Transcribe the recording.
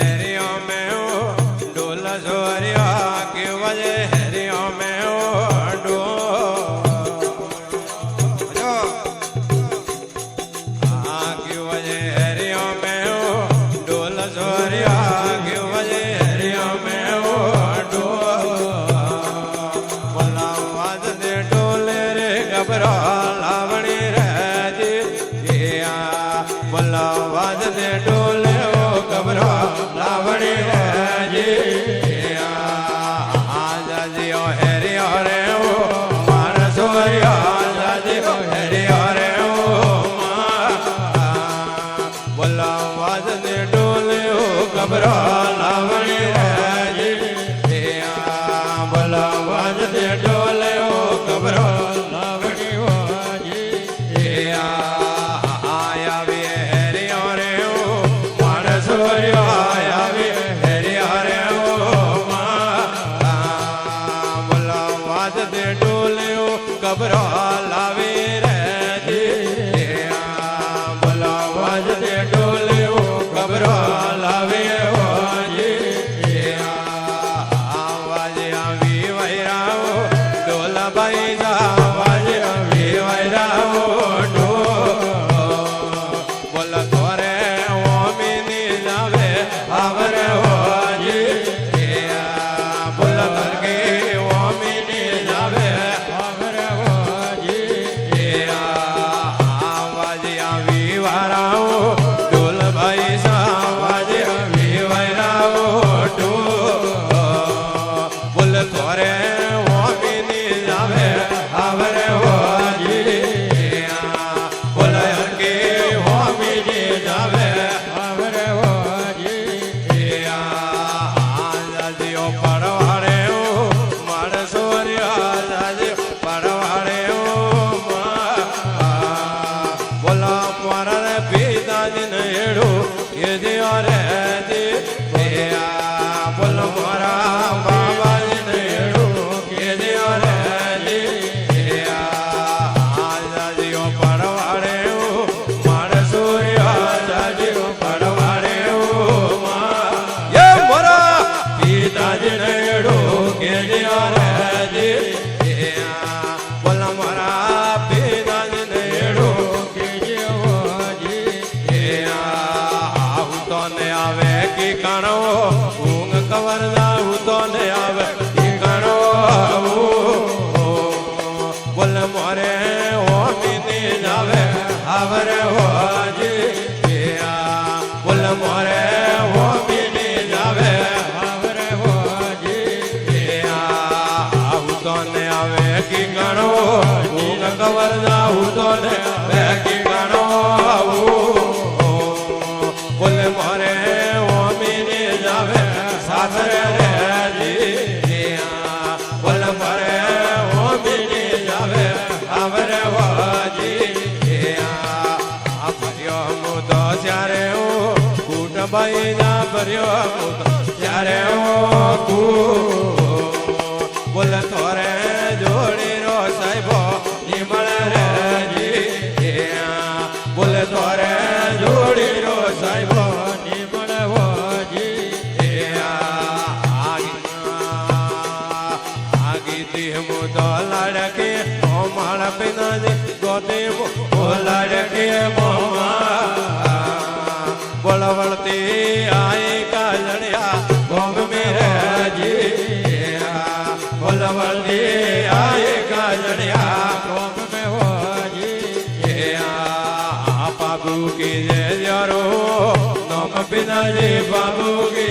हरियों में ओ डोल जोरिया के वजे हरियों में ओ के वजे हरियों में ओ डोल जोरिया के वजे हरियों में ओ बोला वाद दे डोले रे घबरा लावणी रे बोला वाद दे डोले ओ घबरा लावणी रे आजा जियो हरियो रे ओ मार सोरिया आजा जियो हरियो रे ओ बोला वाद दे डोले ओ घबरा लावणी रे बोला वाद दे डोले ओ घबरा लावणी आया वे हरियो रे ओ मार सोरियो आया वे हरियो रे ओ बोला वाद दे डोले ओ घबरा लावे रे बोला वाद दे डोले ओ घबरा लावे आवाज आवी वैराओ डोल बाई जा आवाज आवी वैराओ बोला तोरे ओ मिनी जावे आवरे हो जी बोला करके ओ मिनी जावे आवरे हो जी आवाज आवी वैराओ डोल बाई जा आवाज आवी वैराओ बोल तोरे ओ मिनी जावे आवरे हो जी बोल के ओ मिनी जावे आवरे हो जी आजा जियो परवाड़े ओ मार सोरिया आजा जियो परवाड़े ओ बोला मारा रे पिता जी ने एड़ो ये दियो रे जी बोल मारा बाबा जी ने एड़ो ये दियो रे जी आजा जियो परवाड़े ओ मार सोरिया आजा जियो परवाड़े ओ ये मोरा पिता जी ने एड़ो ये दियो रे जी बोल मारा पिता जी ने एड़ो ये दियो जी आहू तो ने आवे की कानो ऊंग कवर जाऊ तो ने आवे की कानो बोल मोरे ओ मिनी जावे आवरे हो जी बोल मोरे ओ मिनी जावे आवरे हो जी आहू तो ने आवे की कानो ऊंग कवर जाऊ तो ने आवे की कानो बोल मोरे ओ मिनी जावे सासरे रे जी बोल मोरे ओ मिनी जावे आवरे हो जी भर्यो मुदो त्यारे ओ कूट बाई ना भर्यो मुदो त्यारे ओ बोल तोरे जोड़ी रो साहिबो निमळ रे जी बोल तोरे जोड़ी रो साहिबो निमळ हो जी आगी दी मुदो लड़के ओ माळ पिना जी गोदे ओ लड़के मोमा बोल वळती आई का लड़िया गोग मेरे जी बोल वळती आई का लड़िया गोग में हो जी बाबू की जय जरो नम पिता जी बाबू की